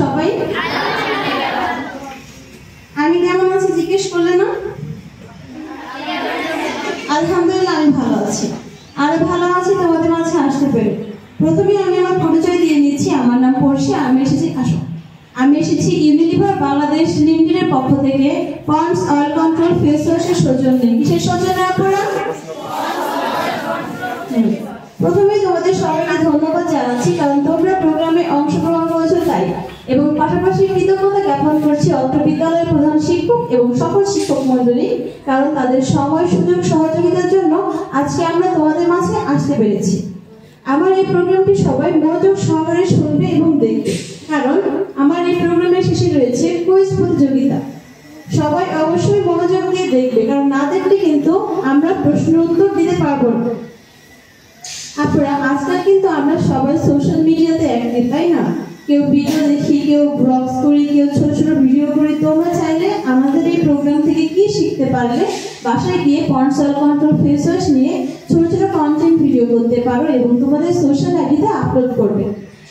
সবাই? আমি কেমন আছি জিজ্ঞেস করলে না? আলহামদুলিল্লাহ আমি ভালো আছি। আর ভালো আছি তোমাদের মাঝে আসতে পেরে। প্রথমে আমি আমার পরিচয় দিয়ে নিচ্ছি। আমার নাম পড়শি। আমি এসেছি ইউনিলিভার বাংলাদেশ লিমিটেডের পক্ষ থেকে পন্ডস অয়েল কন্ট্রোল ফেস ওয়াশের সৌজন্যে। কিসের সৌজন্যে আপনারা? প্রথমে তোমাদের সবাইকে ধন্যবাদ জানাচ্ছি, কারণ তোমরা প্রোগ্রামে অংশগ্রহণ করেছো তাই, এবং পাশাপাশি কৃতজ্ঞতা জ্ঞাপন করছি অত্র বিদ্যালয়ের প্রধান শিক্ষক এবং সকল শিক্ষক মণ্ডলী, কারণ তাদের সময় সুযোগ সহযোগিতার জন্য আজকে আমরা তোমাদের মাঝে আসতে পেরেছি। আমার এই প্রোগ্রামটি সবাই মনোযোগ সহকারে শুনবে এবং দেখবে, কারণ আমার এই প্রোগ্রামের শেষে রয়েছে কুইজ প্রতিযোগিতা। সবাই অবশ্যই মনোযোগ দিয়ে দেখবে, কারণ না দেখলে কিন্তু আমরা প্রশ্ন উত্তর দিতে পারবো না। আপনারা আজকাল কিন্তু আমরা সবাই সোশ্যাল মিডিয়াতে অ্যাক্টিভ, তাই না? কেউ ভিডিও দেখি, কেউ ব্লগস করি, কেউ ছোট ছোট ভিডিও করি। তোমরা চাইলে আমাদের এই প্রোগ্রাম থেকে কি শিখতে পারলে বাসায় গিয়ে Pond's oil control face wash নিয়ে ছোট ছোট কন্টেন্ট ভিডিও করতে পারো এবং তোমাদের সোশ্যাল আইডিতে আপলোড করবে।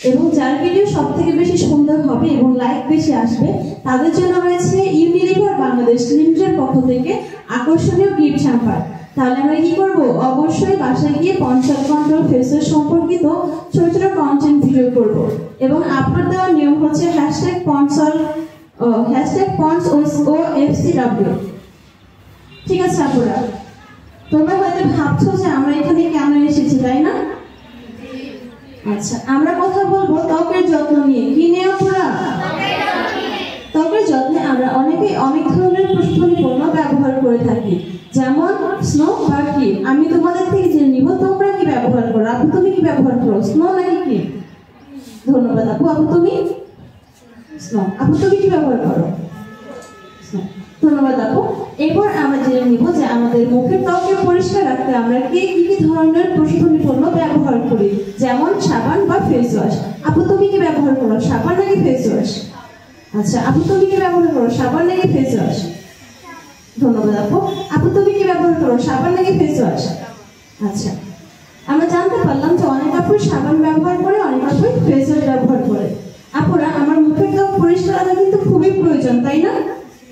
এবং যার ভিডিও সব থেকে বেশি সুন্দর হবে এবং লাইক বেশি আসবে তাদের জন্য রয়েছে ইউনিলিভার বাংলাদেশ লিমিটেডের পক্ষ থেকে আকর্ষণীয় গিফট হ্যাম্পার। তাহলে আমরা কি করবো? অবশ্যই বাসায় গিয়ে Pond's oil control face wash সম্পর্কিত ছোট ছোট কন্টেন্ট ভিডিও করব এবং আপলোড দেওয়ার নিয়ম হচ্ছে #PondsOFCW। ঠিক আছে আপুরা, তোমরা হয়তো ভাবছো যে আমরা এখানে কেন এসেছি, তাই না? আচ্ছা, আমরা কথা বলবো ত্বকের যত্ন নিয়ে। কি নিয়ে আপুরা? ত্বকের যত্নে আমরা অনেকেই অনেক ধরনের প্রসাধনী পণ্য ব্যবহার করে থাকি, যেমন স্নো বা ক্রিম। আমি তোমাদের থেকে জেনে নিব তোমরা কি ব্যবহার করো। আপু তুমি কি ব্যবহার করো, স্নো নাকি ক্রিম? ধন্যবাদ আপু। আপু তুমি? স্নো। আপু তুমি কি ব্যবহার করো? স্নো। ধন্যবাদ আপু। এরপর আমরা জেনে নিব যে আমাদের মুখের ত্বককে পরিষ্কার রাখতে আমরা কি কি ধরনের প্রসাধনী পণ্য ব্যবহার করি, যেমন সাবান বা ফেস ওয়াশ। আপু তুমি কি ব্যবহার করো, সাবান নাকি ফেস ওয়াশ? আচ্ছা, আপু তুমি কি ব্যবহার করো, সাবান নাকি ফেস ওয়াশ? ধন্যবাদ আপু। আপু তুমি কি ব্যবহার করো, সাবান নাকি ফেস ওয়াশ? আচ্ছা, আমরা জানতে পারলাম যে অনেক আপু সাবান ব্যবহার করে, অনেক আপু ফেস ওয়াশ ব্যবহার করে। আপুরা, আমার মুখের ত্বক পরিষ্কার রাখা কিন্তু খুবই প্রয়োজন, তাই না?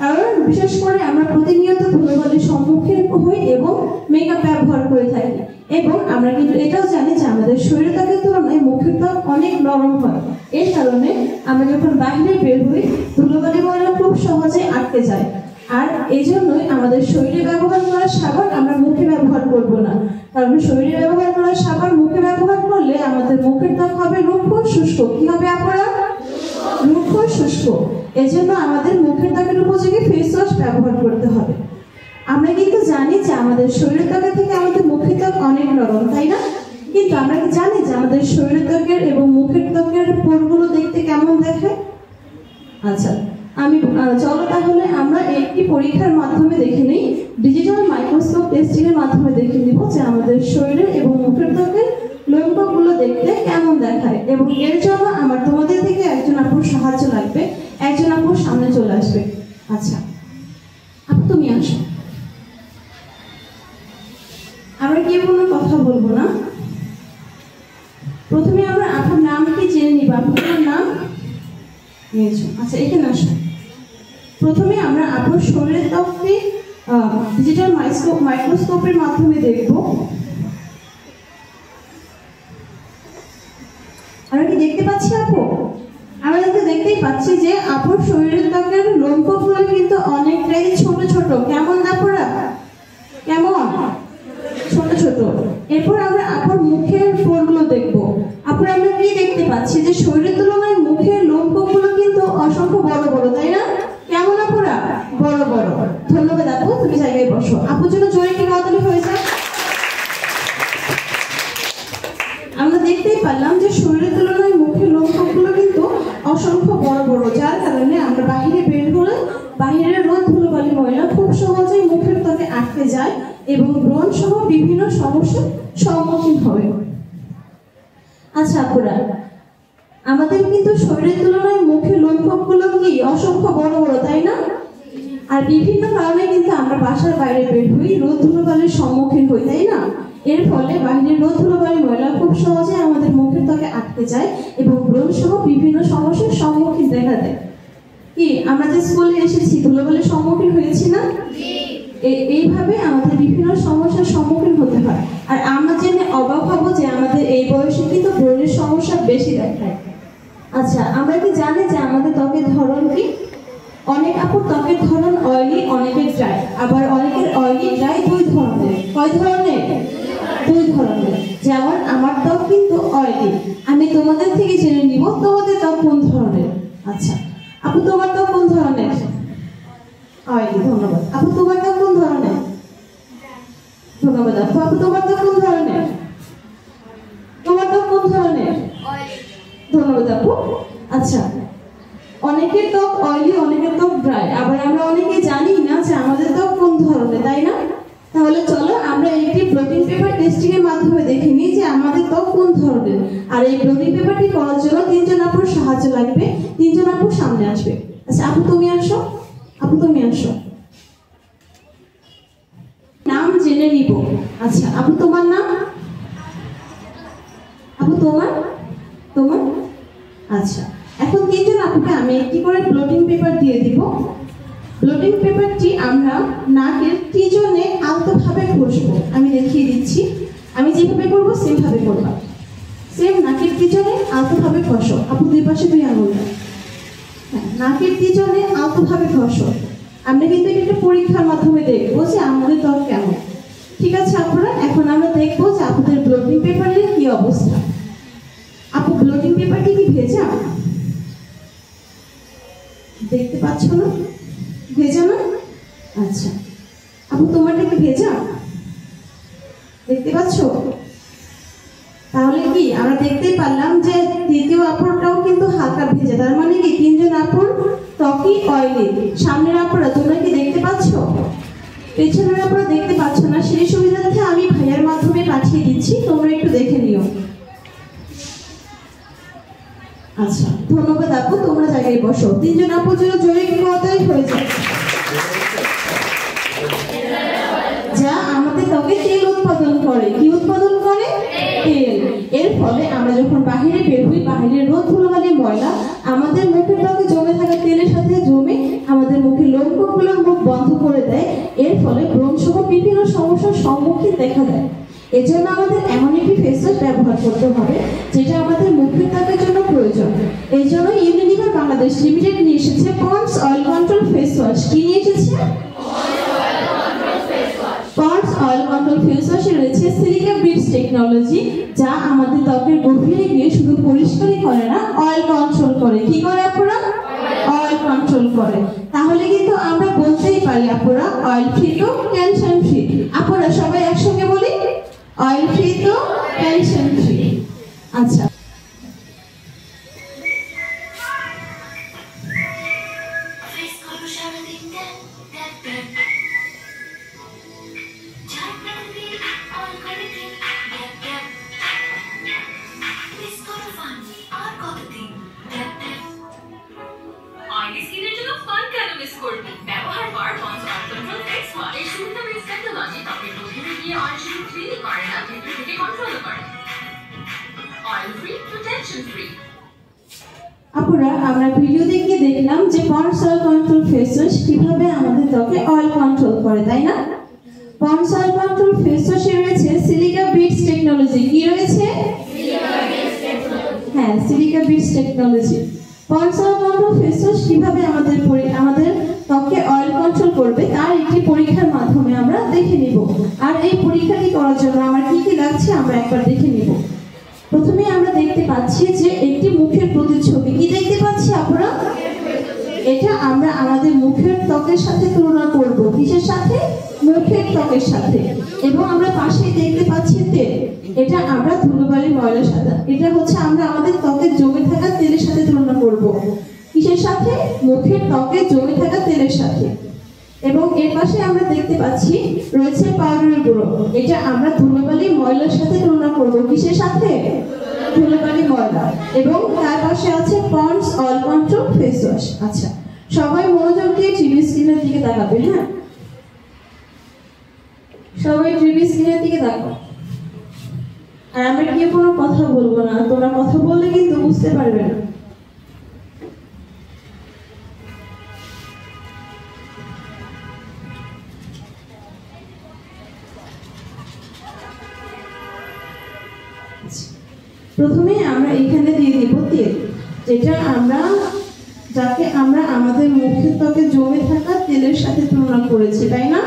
কারণ বিশেষ করে আমরা প্রতিনিয়ত ধুলোবালির সম্মুখীন হই এবং মেকআপ ব্যবহার করে থাকি, এবং আমরা কিন্তু এটাও জানি যে আমাদের শরীরের ত্বকের তুলনায় মুখের ত্বক অনেক নরম হয়। এর কারণে আমরা যখন বাইরে বের হই ধুলোবালি ময়লা খুব সহজে আটকে যায়। আর এই জন্যই আমাদের শরীরে ব্যবহার করা সাবান আমরা মুখে ব্যবহার করব না, কারণ শরীরে ব্যবহার করা সাবান মুখে ব্যবহার করলে আমাদের মুখের ত্বক হবে রুক্ষ শুষ্ক। কি হবে আপনারা? রুক্ষ শুষ্ক। এজন্য আমাদের মুখের ত্বকের উপযোগী ফেস ওয়াশ ব্যবহার করতে হবে। আমরা কিন্তু জানি যে আমাদের শরীরের ত্বকের থেকে আমাদের মুখের ত্বক অনেক নরম, তাই না? কিন্তু আমরা কি জানি যে আমাদের শরীরের ত্বকের এবং মুখের ত্বকের পোরগুলো দেখতে কেমন দেখায়? আচ্ছা, চলো তাহলে আমরা একটি পরীক্ষার মাধ্যমে দেখে নিই। ডিজিটাল মাইক্রোস্কোপ টেস্টিং এর মাধ্যমে দেখে নিব যে আমাদের শরীরের এবং মুখের ত্বকের লোমকূপগুলো দেখতে কেমন দেখায়। এবং এর জন্য আমার তোমাদের থেকে একজন আপুর সাহায্য লাগবে। একজন আপুর সামনে চলে আসবে। আচ্ছা আপু তুমি আসো। আমরা কি কোনো কথা বলবো না। প্রথমে আমরা আপুর নাম কি জেনে নিব। আপুর নাম নিয়েছো? আচ্ছা এখানে আসো। প্রথমে আমরা আপুর শরীরের ত্বকটি ডিজিটাল মাইক্রোস্কোপের মাধ্যমে দেখব। আমরা কি দেখতে পাচ্ছি আপু? আমরা দেখতেই পাচ্ছি যে আপুর শরীরের ত্বকের লোমকূপগুলো কিন্তু অনেকটাই ছোট ছোট। কেমন আপুরা? কেমন ছোট ছোট। এরপর আমরা আপুর মুখের পোরগুলো দেখবো। আপুরা আমরা কি দেখতে পাচ্ছি যে শরীরের তুলনায় মুখের লোমকূপগুলো কিন্তু অসংখ্য বড় বড়, তাই না? কেমন আপুরা? বড় বড়। ধন্যবাদ আপু, তুমি জায়গায় বসো। আপুর জন্য জোরে কি করতালি হয়েছে? আমরা দেখতেই পারলাম যে শরীরের তুলনায় মুখের লোমকূপগুলো কিন্তু অসংখ্য বড় বড়, যার কারণে আমরা বাহিরে বের হলে বাহিরের রোদ ধুলোবালি ময়লা খুব সহজেই মুখের ত্বকে আটকে যায় এবং ব্রণ সহ বিভিন্ন সমস্যার সম্মুখীন হবে। আচ্ছা আপুরা, আমাদের কিন্তু শরীরের তুলনায় মুখের লোমকূপগুলো কি অসংখ্য বড় বড়, তাই না? আর বিভিন্ন কারণে কিন্তু আমরা বাসার বাইরে বের হই, রোদ ধুলোবালির সম্মুখীন হই, তাই না? এর ফলে বাহিরের রোদ ধুলোবালি ময়লা খুব সহজে আমাদের মুখের ত্বকে আটকে যায় এবং ব্রণ সহ বিভিন্ন সমস্যার সম্মুখীন দেখা আমরা যে স্কুলে এসেছি ধুলোবালির সম্মুখীন হয়েছি না? এইভাবে আমাদের বিভিন্ন সমস্যার সম্মুখীন হতে হয়। আর আমরা জেনে অবাক হব যে আমাদের এই বয়সে কিন্তু ব্রণের সমস্যা বেশি দেখায়। আচ্ছা, আমরা কি জানি যে আমাদের ত্বকের ধরন কি? অনেক আপুর ত্বকের ধরন অয়েলি, অনেকের ড্রাই। আবার অনেকের অয়েলি ড্রাই দুই ধরনের। কয় ধরনের? দুই ধরনের। যেমন আমার ত্বক কিন্তু অয়েলি। আমি তোমাদের থেকে জেনে নিব তোমাদের ত্বক কোন ধরনের। আচ্ছা আপু, তোমার ত্বক কোন ধরনের? অয়েলি। ধন্যবাদ। আপু, তোমার ত্বক কোন ধরনের? ধন্যবাদ আপু। আপু, তোমার ত্বক কোন ধরনের? তোমার ত্বক কোন ধরনের? ধন্যবাদ আপু। আচ্ছা, অনেকের ত্বক অয়েলি, অনেকের ত্বক ড্রাই। আবার আমরা অনেকে জানি না যে আমাদের ত্বক কোন ধরনের, তাই না? তাহলে চলো আমরা একটি ব্লটিং পেপার টেস্টিং এর মাধ্যমে দেখে নিই যে আমাদের ত্বক কোন ধরনের। আর এই ব্লটিং পেপারটি করার জন্য তিনজন আপুর সাহায্য লাগবে। তিনজন আপু সামনে আসবে। আচ্ছা আপু, তুমি আসো। আপু, তুমি আসো। নাম জেনে নিব। আচ্ছা আপু, তোমার নাম? আপু, তোমার? তোমার? আচ্ছা, এখন তিনজন আপুকে আমি একটি করে ব্লটিং পেপার দিয়ে দিব। ব্লটিং পেপারটি আমরা নাকের টিজনে আলতোভাবে ঘষবো। আমি দেখিয়ে দিচ্ছি, আমি যেভাবে করবো সেমভাবে করবা। সেম নাকের টিজনে আলতোভাবে ঘষো। আপু, দুই পাশে দুই আঙুল। হ্যাঁ, নাকের টিজনে আলতোভাবে ঘষো। আমরা কিন্তু একটা পরীক্ষার মাধ্যমে দেখবো যে আমাদের ত্বক কেমন। ঠিক আছে আপুরা, এখন আমরা দেখবো যে আপনাদের ব্লটিং পেপারের কি অবস্থা। আপু, ব্লটিং পেপারটি কি ভেজা? দেখতে পাচ্ছ না? ভেজা না? আচ্ছা আপু, তোমারটা কি ভেজা? দেখতে পাচ্ছ? তাহলে কি আমরা দেখতেই পারলাম যে দ্বিতীয় আপুরটাও কিন্তু হালকা ভেজা। তার মানে কি তিনজন আপুর ত্বকই অয়েলি। সামনের আপুরা তোমরা কি দেখতে পাচ্ছ? পেছনের আপুরা দেখতে পাচ্ছ না। সেই সুবিধার্থে আমি ভাইয়ার মাধ্যমে পাঠিয়ে দিচ্ছি, তোমরা একটু দেখে নিও। আচ্ছা, ধন্যবাদ আপু। তোমরা জায়গায় বসো। তিনজন আপুর জন্য জোরে কথাই হয়ে যায়, যা আমাদের ত্বকে তেল উৎপাদন করে। কি উৎপাদন করে? তেল। এর ফলে আমরা যখন বাহিরে বের হই, বাহিরের রোদ ধুলোবালি ময়লা আমাদের মুখের ত্বকে জমে থাকা তেলের সাথে জমে আমাদের মুখের লোমকূপগুলোর মুখ বন্ধ করে দেয়। এর ফলে ব্রণ সহ বিভিন্ন সমস্যার সম্মুখীন দেখা দেয়। এজন্য আমাদের এমন একটি ফেস ওয়াশ ব্যবহার করতে হবে যেটা আমাদের মুখের ত্বকের জন্য প্রয়োজন। এই জন্য ইউনিলিভার বাংলাদেশ লিমিটেড নিয়ে এসেছে Pond's oil control face wash. কি নিয়ে এসেছে? পন্ডস অয়েল কন্ট্রোল ফেস ওয়াশে রয়েছে সিলিকা বিটস টেকনোলজি, যা আমাদের ত্বকের গভীরে গিয়ে শুধু পরিষ্কারই করে না, অয়েল কন্ট্রোল করে। কি করে আপুরা? অয়েল কন্ট্রোল করে। তাহলে কিন্তু আমরা বলতেই পারি আপুরা, অয়েল ফ্রি তো টেনশন ফ্রি। আপুরা সবাই একসঙ্গে বলি, অয়েল ফ্রি তো টেনশন ফ্রি। আচ্ছা, আপুরা আমরা ভিডিও দেখে দেখলাম যে Pond's oil control face wash কিভাবে আমাদের ত্বকে অয়েল কন্ট্রোল করে, তাই না? পন্ডস অয়েল কন্ট্রোল ফেস ওয়াশে রয়েছে সিলিকা বিটস টেকনোলজি। কি রয়েছে? হ্যাঁ, silica bits technology. Pond's oil control face wash কিভাবে আমাদের ত্বকে অয়েল কন্ট্রোল করবে তার একটি পরীক্ষার মাধ্যমে আমরা দেখে নিব। আর এই পরীক্ষাটি করার জন্য আমার কি কি লাগছে আমরা একবার দেখে নিব। প্রথমে আমরা দেখতে পাচ্ছি যে একটি মুখের প্রতিচ্ছবি। কি দেখতে পাচ্ছি আপনারা? এটা আমরা আমাদের মুখের ত্বকের সাথে তুলনা করব। কিসের সাথে? মুখের ত্বকের সাথে। এবং আমরা পাশেই দেখতে পাচ্ছি তেল। এটা আমরা ধুলোবালি ময়লার সাথে, এটা হচ্ছে আমরা আমাদের ত্বকের জমে থাকা তেলের সাথে তুলনা করব। কিসের সাথে? মুখের ত্বকে জমে থাকা তেলের সাথে। এবং এর পাশে আমরা দেখতে পাচ্ছি রয়েছে পাউডারের গুঁড়ো। এটা আমরা ধুলোবালি ময়লার সাথে তুলনা করব। কিসের সাথে? ধুলোবালি ময়লা। এবং তার পাশে আছে Pond's oil control face wash. আচ্ছা, সবাই মনোযোগ দিয়ে টিভি স্ক্রিনের দিকে তাকাবে। হ্যাঁ, সবাই টিভি স্ক্রিনের দিকে তাকাও। আর আমরা কেউ কোনো কথা বলবো না, তোমরা কথা বললে কিন্তু বুঝতে পারবে না। প্রথমে আমরা এখানে দিয়ে দিব তেল, যেটা যাকে আমরা আমাদের মুখের ত্বকে জমে থাকা তেলের সাথে তুলনা করেছি, তাই না?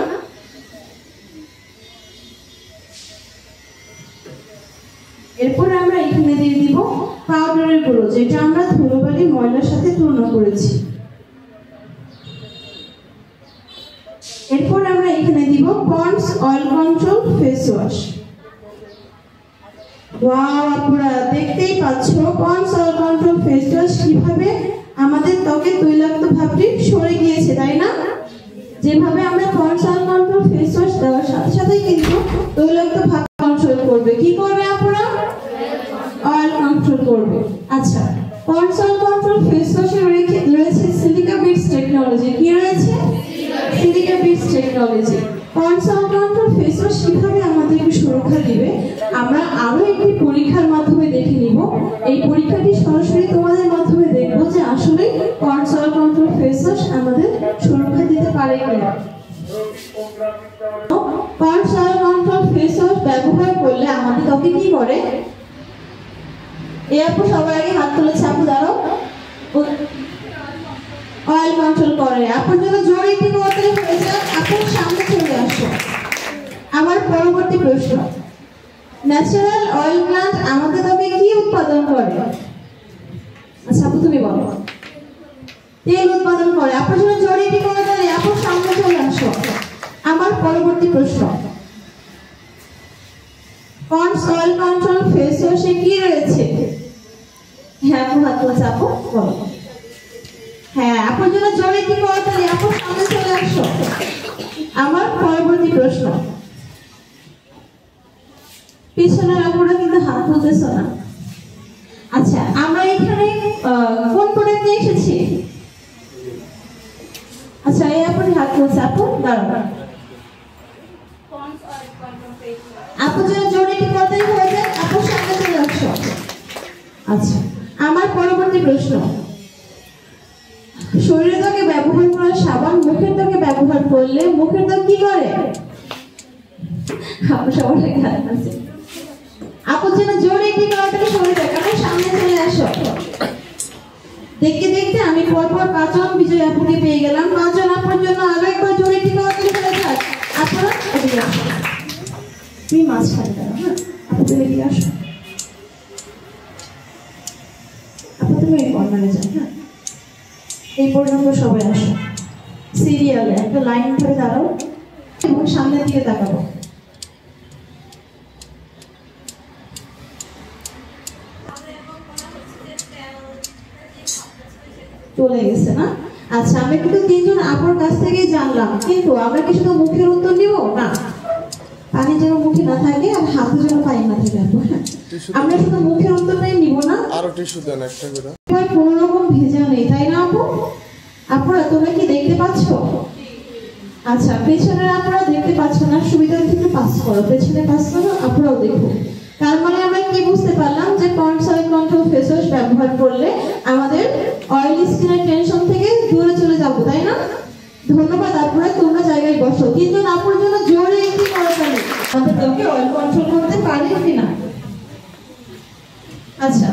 এরপর আমরা এখানে দিয়ে দিব পাউডারের গুঁড়ো, যেটা আমরা ধুলোবালি ময়লার সাথে তুলনা করেছি। এরপর আমরা এখানে দিব Pond's oil control face wash. Wow, আপনারা দেখতেই পাচ্ছ Pond's oil control face wash কিভাবে আমাদের ত্বকে তৈলাক্ত ভাবটি সরে গিয়েছে, তাই না? যেভাবে আমরা Pond's oil control face wash দেওয়ার সাথে সাথে কিন্তু তৈলাক্ত ভাব কন্ট্রোল করবে। কি করবে আপনারা? অয়েল কন্ট্রোল করবে। আচ্ছা, পন্ডস অয়েল কন্ট্রোল ফেস ওয়াশে রয়েছে সিলিকা বিটস টেকনোলজি। কি রয়েছে? Silica bits technology. Pond's oil control face wash কিভাবে আমাদেরকে সুরক্ষা দিবে আমরা আরো একটি পরীক্ষার মাধ্যমে দেখে নিব। এই পরীক্ষাটি সরাসরি তোমাদের মাধ্যমে দেখবো যে আসলে Pond's oil control face wash আমাদের সুরক্ষা দিতে পারে কিনা। Pond's oil control face wash ব্যবহার করলে আমাদের ত্বকে কি করে? এই আপু সবার আগে হাত তুলেছে, আপু দাঁড়াও। অয়েল কন্ট্রোল করে। আপনার জন্য জোরে একটি করতে হয়েছে, আপনার সামনে চলে আসো। আমার পরবর্তী প্রশ্ন, ন্যাচারাল অয়েল প্ল্যান্ট আমাদের ত্বকে কি উৎপাদন করে? আচ্ছা আপু তুমি বলো। তেল উৎপাদন করে। আপনার জন্য জোরে একটি করতে হলে আপনার সামনে চলে আসো। আমার পরবর্তী প্রশ্ন, পন্ডস অয়েল কন্ট্রোল ফেস ওয়াশে কি রয়েছে? হ্যাঁ আপু হাত তুলেছে, আপু বলো। হ্যাঁ, আপনার জন্য জোরে কি করতে হবে, আপনার সামনে চলে আসো। আমার পরবর্তী প্রশ্ন, পিছনের আপুরা কিন্তু হাত তুলতেছ না। আচ্ছা, আমরা এখানে কোন প্রোডাক্ট নিয়ে এসেছি? আচ্ছা, এই আপনি হাত তুলছে, আপু দাঁড়ান। আপনার জন্য জোরে কি করতে হবে, আপনার সামনে চলে আসো। আচ্ছা, আমার পরবর্তী প্রশ্ন, শরীরের ত্বকে ব্যবহার করা সাবান মুখের ত্বকে ব্যবহার করলে মুখের ত্বক কি করে? আপনার সবার হাত আছে। আপনার জন্য জোরে একটি তাড়াতাড়ি সরে যাক, আপনার সামনে চলে আসো। দেখতে দেখতে আমি পরপর 5 জন বিজয় আপুকে পেয়ে গেলাম। 5 জন আপনার জন্য আরো একবার জোরে একটি তাড়াতাড়ি সরে যাক। আপনারা এদিকে আসুন। তুমি মাঝখানে দাঁড়াও, হ্যাঁ আপু তুমি এদিকে আসো। আপু তুমি এই কর্নারে যাও, হ্যাঁ এই পর্যন্ত সবাই আসো। সিরিয়ালে একটা লাইন ধরে দাঁড়াও এবং সামনের দিকে তাকাবো। চলে গেছে না? আচ্ছা, আমরা কিন্তু 3 জন আপুর কাছ থেকেই জানলাম, কিন্তু আমরা কি শুধু মুখের উত্তর নিব না? পানি যেন মুখে না থাকে আর হাতে যেন পানি না থাকে। আমরা শুধু মুখের উত্তরটাই নিব না, আরো টিস্যু দেন একটা করে। কোনো রকম ভেজা নেই, তাই না আপু? আপনারা তোমরা কি দেখতে পাচ্ছ? আচ্ছা, পেছনের আপনারা দেখতে পাচ্ছ না, সুবিধা থেকে পাস করো, পেছনে পাস করো, আপনারাও দেখো। তার মানে আমরা কি বুঝতে পারলাম যে Pond's oil control face wash ব্যবহার করলে আমাদের অয়েলি স্কিনের টেনশন থেকে দূরে চলে যাব, তাই না? ধন্যবাদ আপুরা, তোমরা জায়গায় বসো। কিন্তু আপুর জন্য জোরে একটি করা যাবে, আমাদের ত্বকে অয়েল কন্ট্রোল করতে পারে কিনা। আচ্ছা,